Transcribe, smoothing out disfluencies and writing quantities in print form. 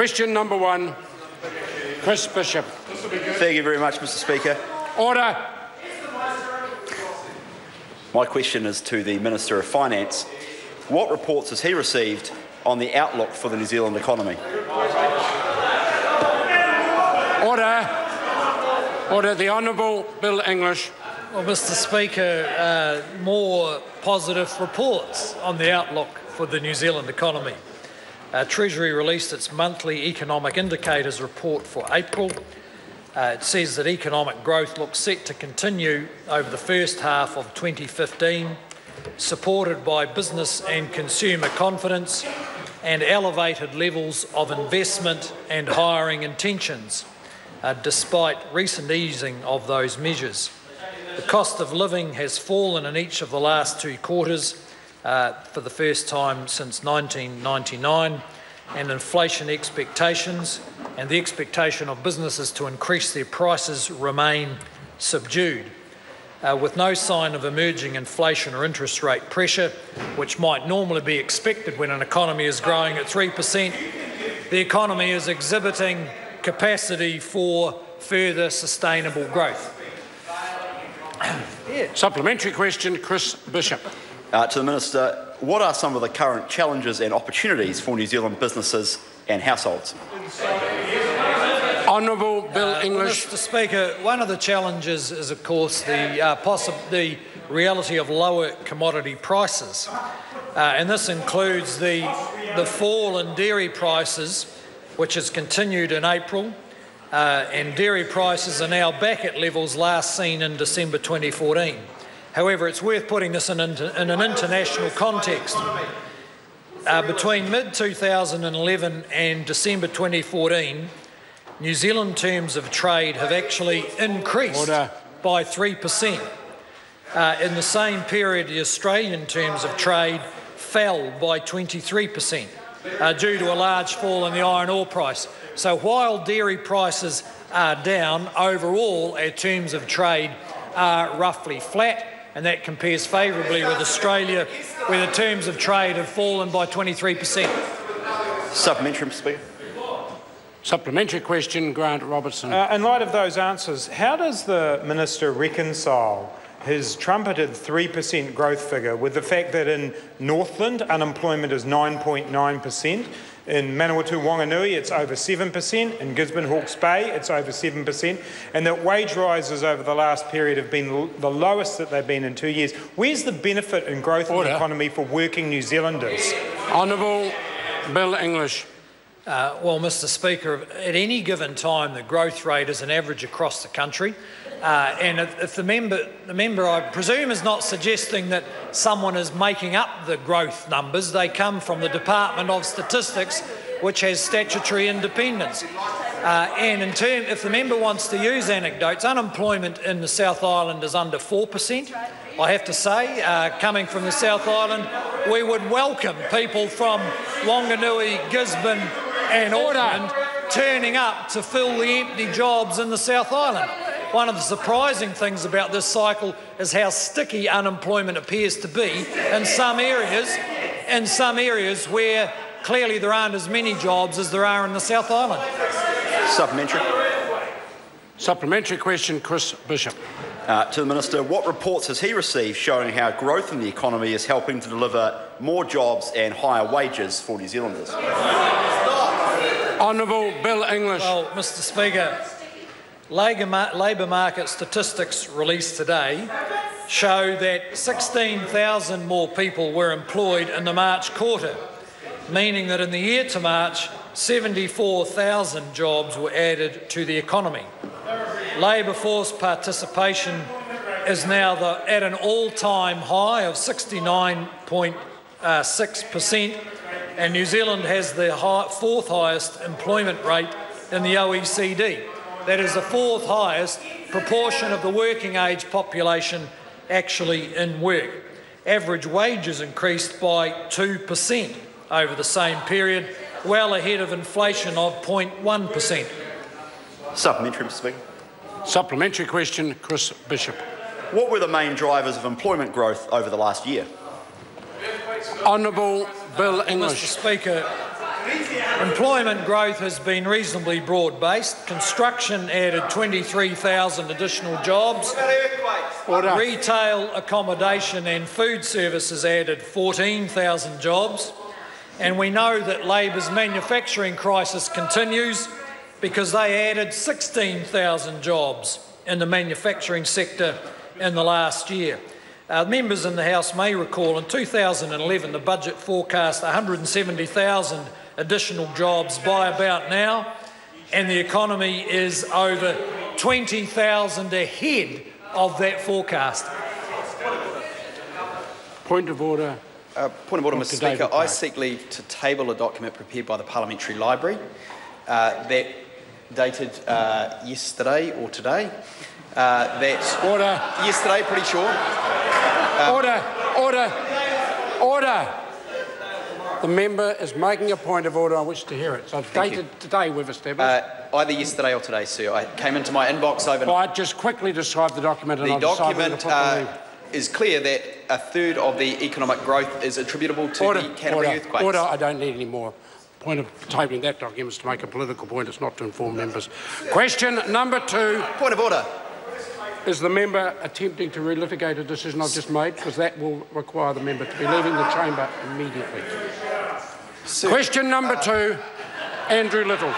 Question number 1, Chris Bishop. Thank you very much, Mr Speaker. Order. My question is to the Minister of Finance. What reports has he received on the outlook for the New Zealand economy? Order. Order. The Honourable Bill English. Well, Mr Speaker, more positive reports on the outlook for the New Zealand economy. Treasury released its monthly economic indicators report for April. It says that economic growth looks set to continue over the first half of 2015, supported by business and consumer confidence and elevated levels of investment and hiring intentions, despite recent easing of those measures. The cost of living has fallen in each of the last 2 quarters for the first time since 1999, and inflation expectations and the expectation of businesses to increase their prices remain subdued. With no sign of emerging inflation or interest rate pressure, which might normally be expected when an economy is growing at 3%, the economy is exhibiting capacity for further sustainable growth. Supplementary question, Chris Bishop. To the Minister, what are some of the current challenges and opportunities for New Zealand businesses and households? Honourable Bill English. Mr Speaker, one of the challenges is, of course, the reality of lower commodity prices. And this includes the fall in dairy prices, which has continued in April, and dairy prices are now back at levels last seen in December 2014. However, it's worth putting this in an international context. Between mid-2011 and December 2014, New Zealand terms of trade have actually increased by 3%. In the same period, the Australian terms of trade fell by 23% due to a large fall in the iron ore price. So while dairy prices are down, overall our terms of trade are roughly flat, and that compares favourably with Australia, where the terms of trade have fallen by 23%. Supplementary, Mr Speaker. Supplementary question, Grant Robertson. In light of those answers, how does the Minister reconcile his trumpeted 3% growth figure with the fact that in Northland unemployment is 9.9%, in Manawatu Wanganui it's over 7%, in Gisborne Hawke's Bay it's over 7%, and that wage rises over the last period have been the lowest that they've been in 2 years? Where's the benefit in growth in the economy for working New Zealanders? Honourable Bill English. Well, Mr Speaker, at any given time the growth rate is an average across the country. And if the member, I presume, is not suggesting that someone is making up the growth numbers, they come from the Department of Statistics, which has statutory independence. And if the member wants to use anecdotes, unemployment in the South Island is under 4%. I have to say, coming from the South Island, we would welcome people from Wanganui, Gisborne and Auckland turning up to fill the empty jobs in the South Island. One of the surprising things about this cycle is how sticky unemployment appears to be in some areas where clearly there aren't as many jobs as there are in the South Island. Supplementary. Supplementary question, Chris Bishop. To the Minister, what reports has he received showing how growth in the economy is helping to deliver more jobs and higher wages for New Zealanders? Honourable Bill English. Well, Mr Speaker, labour market statistics released today show that 16,000 more people were employed in the March quarter, meaning that in the year to March, 74,000 jobs were added to the economy. Labour force participation is now at an all-time high of 69.6%, and New Zealand has the fourth highest employment rate in the OECD. That is the fourth highest proportion of the working age population actually in work. Average wages increased by 2% over the same period, well ahead of inflation of 0.1%. Supplementary, Mr Speaker. Supplementary question, Chris Bishop. What were the main drivers of employment growth over the last year? Honourable Bill English. Mr Speaker, Employment growth has been reasonably broad-based. Construction added 23,000 additional jobs. Order. Retail, accommodation and food services added 14,000 jobs. And we know that Labor's manufacturing crisis continues because they added 16,000 jobs in the manufacturing sector in the last year. Members in the House may recall in 2011 the budget forecast 170,000 additional jobs by about now, and the economy is over 20,000 ahead of that forecast. Point of order. Point of order, Mr Speaker. I seek leave to table a document prepared by the Parliamentary Library that dated yesterday or today. Order. Yesterday, pretty sure. Order. The member is making a point of order. I wish to hear it. So it's dated today, we've established. Either yesterday or today, sir. I came into my inbox overnight. Well, I'd just quickly describe the document. And The document is clear that a third of the economic growth is attributable to the Canterbury earthquakes. Order. I don't need any more. Point of tabling that document is to make a political point. It's not to inform members. Question number 2. Point of order. Is the member attempting to relitigate a decision I've just made? Because that will require the member to be leaving the chamber immediately. Sir, Question number 2, Andrew Little.